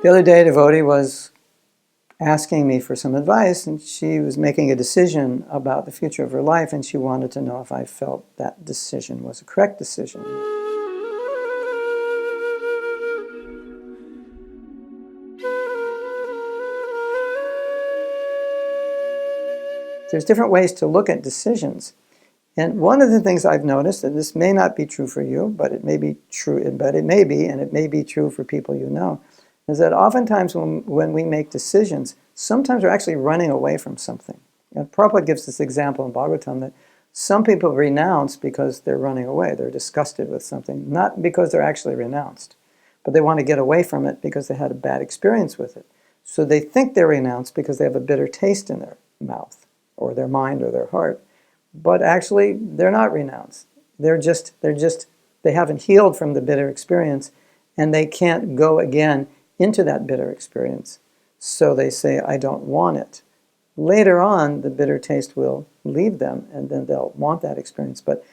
The other day, a devotee was asking me for some advice, and she was making a decision about the future of her life, and she wanted to know if I felt that decision was a correct decision. There's different ways to look at decisions. And one of the things I've noticed, and this may not be true for you, but it may be true, but it may be, and it may be true for people you know, is that oftentimes when we make decisions, sometimes we're actually running away from something. And Prabhupada gives this example in Bhagavatam that some people renounce because they're running away. They're disgusted with something, not because they're actually renounced, but they want to get away from it because they had a bad experience with it. So they think they're renounced because they have a bitter taste in their mouth or their mind or their heart. But actually, they're not renounced. They haven't healed from the bitter experience, and they can't go again into that bitter experience. So they say, I don't want it. Later on, the bitter taste will leave them, and then they'll want that experience. But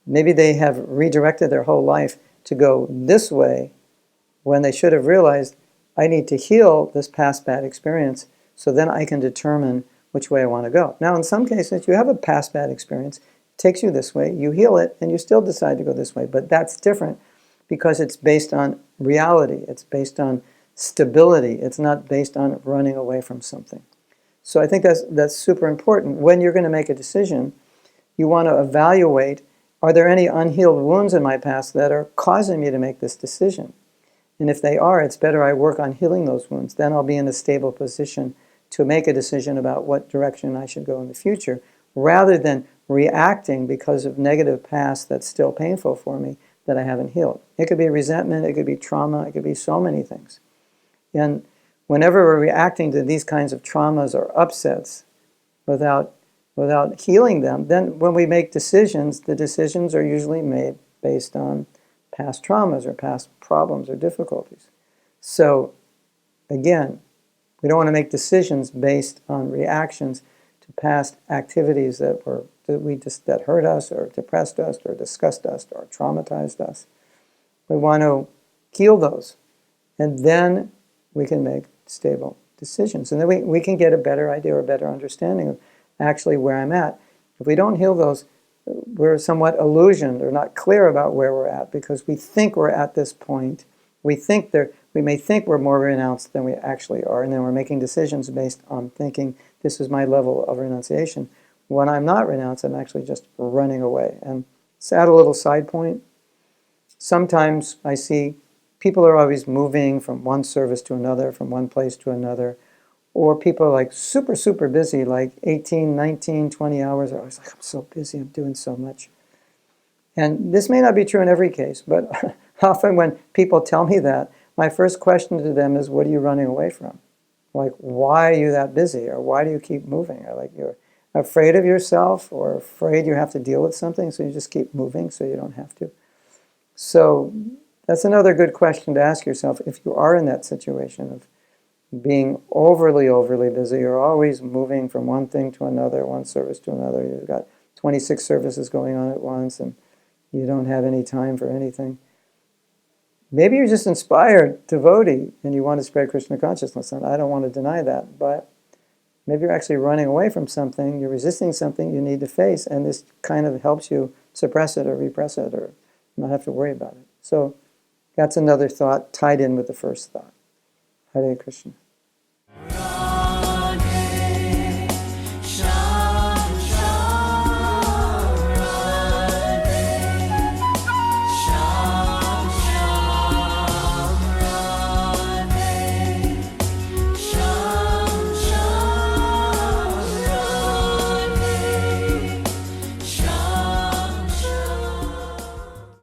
maybe they have redirected their whole life to go this way when they should have realized, I need to heal this past bad experience, so then I can determine which way I want to go. Now, in some cases, you have a past bad experience, it takes you this way, you heal it, and you still decide to go this way. But that's different because it's based on reality. It's based on stability. It's not based on running away from something. So I think that's super important. When you're going to make a decision, you want to evaluate, are there any unhealed wounds in my past that are causing me to make this decision? And if they are, it's better I work on healing those wounds. Then I'll be in a stable position to make a decision about what direction I should go in the future, rather than reacting because of negative past that's still painful for me that I haven't healed. It could be resentment, it could be trauma, it could be so many things. And whenever we're reacting to these kinds of traumas or upsets without healing them, then when we make decisions, the decisions are usually made based on past traumas or past problems or difficulties. So, again, we don't want to make decisions based on reactions to past activities that hurt us or depressed us or disgust us or traumatized us. We want to heal those, and then we can make stable decisions. And then we can get a better idea or a better understanding of actually where I'm at. If we don't heal those, we're somewhat illusioned or not clear about where we're at because we think we're at this point. We may think we're more renounced than we actually are, and then we're making decisions based on thinking this is my level of renunciation. When I'm not renounced, I'm actually just running away. And to add a little side point, sometimes I see people are always moving from one service to another, from one place to another, or people are like super, super busy, like 18, 19, 20 hours. They're always like, I'm so busy, I'm doing so much. And this may not be true in every case, but often when people tell me that, my first question to them is, what are you running away from? Like, why are you that busy? Or why do you keep moving? Or like, you're afraid of yourself or afraid you have to deal with something, so you just keep moving so you don't have to. So that's another good question to ask yourself if you are in that situation of being overly, overly busy. You're always moving from one thing to another, one service to another. You've got 26 services going on at once, and you don't have any time for anything. Maybe you're just inspired devotee and you want to spread Krishna consciousness. And I don't want to deny that, but maybe you're actually running away from something, you're resisting something you need to face, and this kind of helps you suppress it or repress it or not have to worry about it. So that's another thought tied in with the first thought. Hare Krishna.